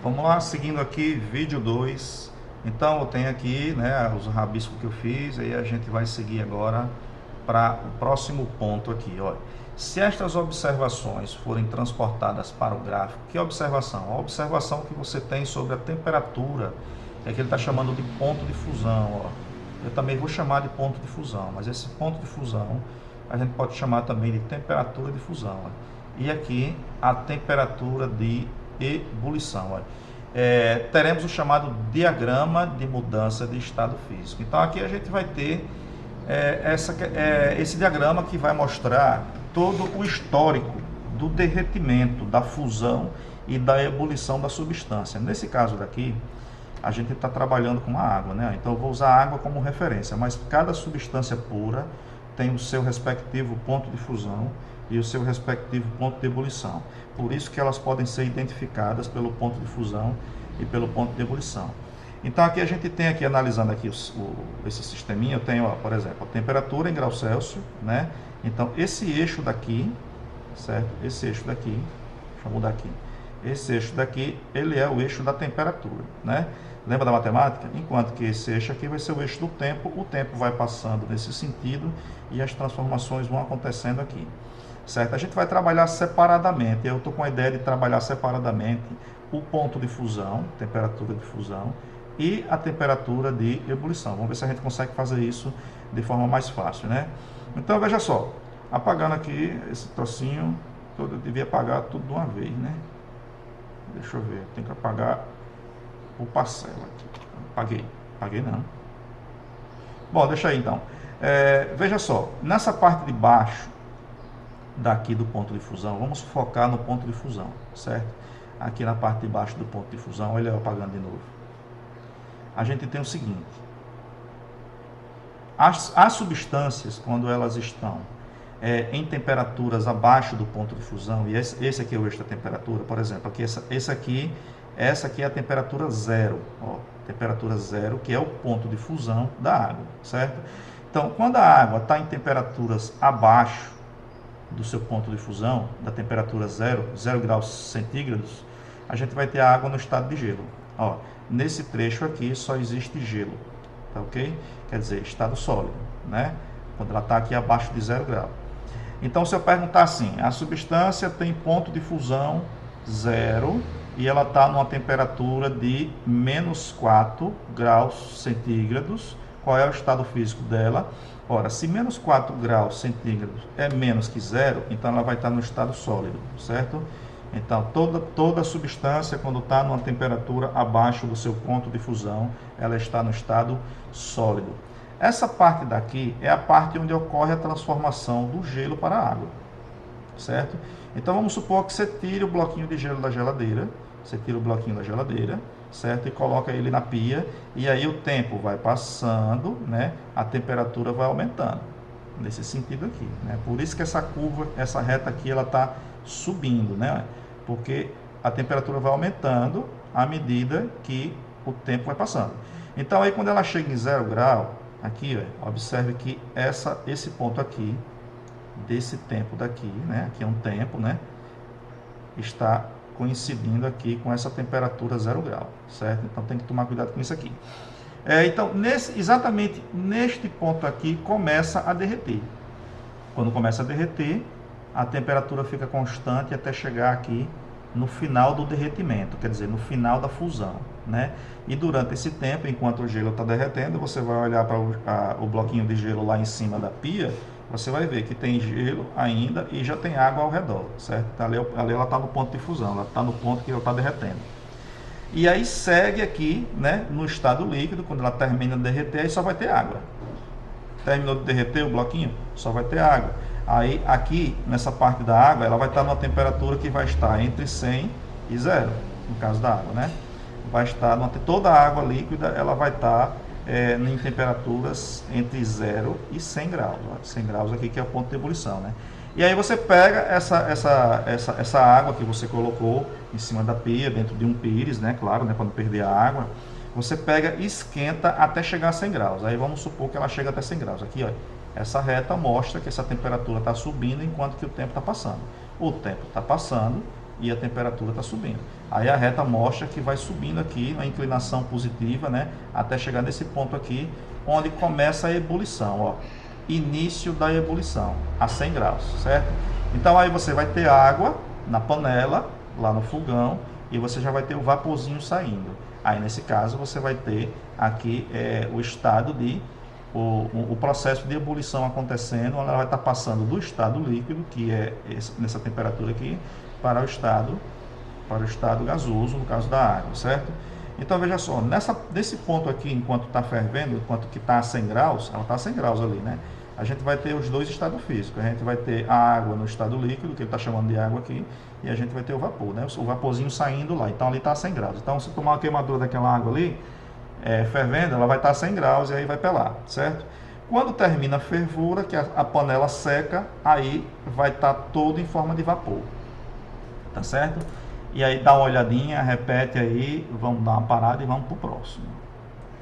Vamos lá, seguindo aqui, vídeo 2. Então, eu tenho aqui, né, os rabiscos que eu fiz, aí a gente vai seguir agora para o próximo ponto aqui, olha. Se estas observações forem transportadas para o gráfico, que observação? A observação que você tem sobre a temperatura, é que ele está chamando de ponto de fusão, ó. Eu também vou chamar de ponto de fusão, mas esse ponto de fusão a gente pode chamar também de temperatura de fusão, ó. E aqui a temperatura de ebulição, ó. Teremos o chamado diagrama de mudança de estado físico. Então aqui a gente vai ter esse diagrama que vai mostrar todo o histórico do derretimento, da fusão e da ebulição da substância. Nesse caso daqui, a gente está trabalhando com a água, né? Então eu vou usar a água como referência, mas cada substância pura tem o seu respectivo ponto de fusão e o seu respectivo ponto de ebulição. Por isso que elas podem ser identificadas pelo ponto de fusão e pelo ponto de ebulição. Então aqui a gente tem aqui, analisando aqui esse sisteminha, eu tenho, ó, por exemplo, a temperatura em graus Celsius, né? Então esse eixo daqui, certo? Esse eixo daqui, deixa eu mudar aqui. Esse eixo daqui, ele é o eixo da temperatura, né? Lembra da matemática? Enquanto que esse eixo aqui vai ser o eixo do tempo, o tempo vai passando nesse sentido e as transformações vão acontecendo aqui, certo? A gente vai trabalhar separadamente, eu estou com a ideia de trabalhar separadamente o ponto de fusão, temperatura de fusão, e a temperatura de ebulição. Vamos ver se a gente consegue fazer isso de forma mais fácil, né? Então, veja só, apagando aqui esse trocinho, eu devia apagar tudo de uma vez, né? Deixa eu ver, tem que apagar por parcela aqui. Apaguei não. Bom, deixa aí então. Veja só, nessa parte de baixo daqui do ponto de fusão, vamos focar no ponto de fusão, certo? Aqui na parte de baixo do ponto de fusão, olha eu apagando de novo. A gente tem o seguinte: as substâncias, quando elas estão em temperaturas abaixo do ponto de fusão, e esse aqui é o eixo da temperatura, por exemplo, aqui, essa aqui é a temperatura zero, ó, temperatura zero, que é o ponto de fusão da água, certo? Então, quando a água está em temperaturas abaixo do seu ponto de fusão, da temperatura zero graus centígrados, a gente vai ter a água no estado de gelo. Ó, nesse trecho aqui só existe gelo, tá ok? Quer dizer, estado sólido, né? Quando ela está aqui abaixo de 0 grau. Então, se eu perguntar assim, a substância tem ponto de fusão 0 e ela está numa temperatura de menos 4 graus centígrados, qual é o estado físico dela? Ora, se menos 4 graus centígrados é menos que 0, então ela vai estar no estado sólido, certo? Então, toda substância, quando está numa temperatura abaixo do seu ponto de fusão, ela está no estado sólido. Essa parte daqui é a parte onde ocorre a transformação do gelo para a água, certo? Então, vamos supor que você tire o bloquinho de gelo da geladeira, certo? E coloca ele na pia, e aí o tempo vai passando, né? A temperatura vai aumentando, nesse sentido aqui, né? Por isso que essa curva, essa reta aqui, ela está subindo, né? Porque a temperatura vai aumentando à medida que o tempo vai passando. Então, aí quando ela chega em 0 grau, aqui, ó, observe que esse ponto aqui, desse tempo daqui, né? Aqui é um tempo, né? Está coincidindo aqui com essa temperatura 0 grau, certo? Então tem que tomar cuidado com isso aqui. Então, exatamente neste ponto aqui começa a derreter. Quando começa a derreter, a temperatura fica constante até chegar aqui no final do derretimento, quer dizer, no final da fusão, né? E durante esse tempo, enquanto o gelo está derretendo, você vai olhar para o bloquinho de gelo lá em cima da pia, você vai ver que tem gelo ainda e já tem água ao redor, certo? Ali ela está no ponto de fusão, ela está no ponto que ela está derretendo. E aí segue aqui, né, no estado líquido, quando ela termina de derreter, aí só vai ter água. Terminou de derreter o bloquinho, só vai ter água. Aí aqui, nessa parte da água, ela vai estar numa temperatura que vai estar entre 100 e 0, no caso da água, né? Vai estar, toda a água líquida, ela vai estar em temperaturas entre 0 e 100 graus. Ó, 100 graus aqui que é o ponto de ebulição, né? E aí você pega essa água que você colocou em cima da pia, dentro de um pires, né? Claro, né? Para não perder a água. Você pega e esquenta até chegar a 100 graus. Aí vamos supor que ela chega até 100 graus. Aqui, ó, essa reta mostra que essa temperatura está subindo enquanto que o tempo está passando. O tempo está passando, e a temperatura está subindo. Aí a reta mostra que vai subindo aqui, uma inclinação positiva, né? Até chegar nesse ponto aqui, onde começa a ebulição, ó. Início da ebulição, a 100 graus, certo? Então aí você vai ter água na panela, lá no fogão, e você já vai ter o vaporzinho saindo. Aí nesse caso você vai ter aqui o estado de o processo de ebulição acontecendo, ela vai estar passando do estado líquido, que é nessa temperatura aqui, para o estado gasoso, no caso da água, certo? Então veja só, nesse ponto aqui, enquanto está fervendo, enquanto que está a 100 graus, ela está a 100 graus ali, né? A gente vai ter os dois estados físicos. A gente vai ter a água no estado líquido, que ele está chamando de água aqui, e a gente vai ter o vapor, né? O vaporzinho saindo lá. Então ali está a 100 graus. Então se tomar uma queimadura daquela água ali, fervendo, ela vai estar a 100 graus e aí vai pelar, certo? Quando termina a fervura, que a panela seca, aí vai estar todo em forma de vapor, tá certo? E aí dá uma olhadinha, repete aí, vamos dar uma parada e vamos pro próximo.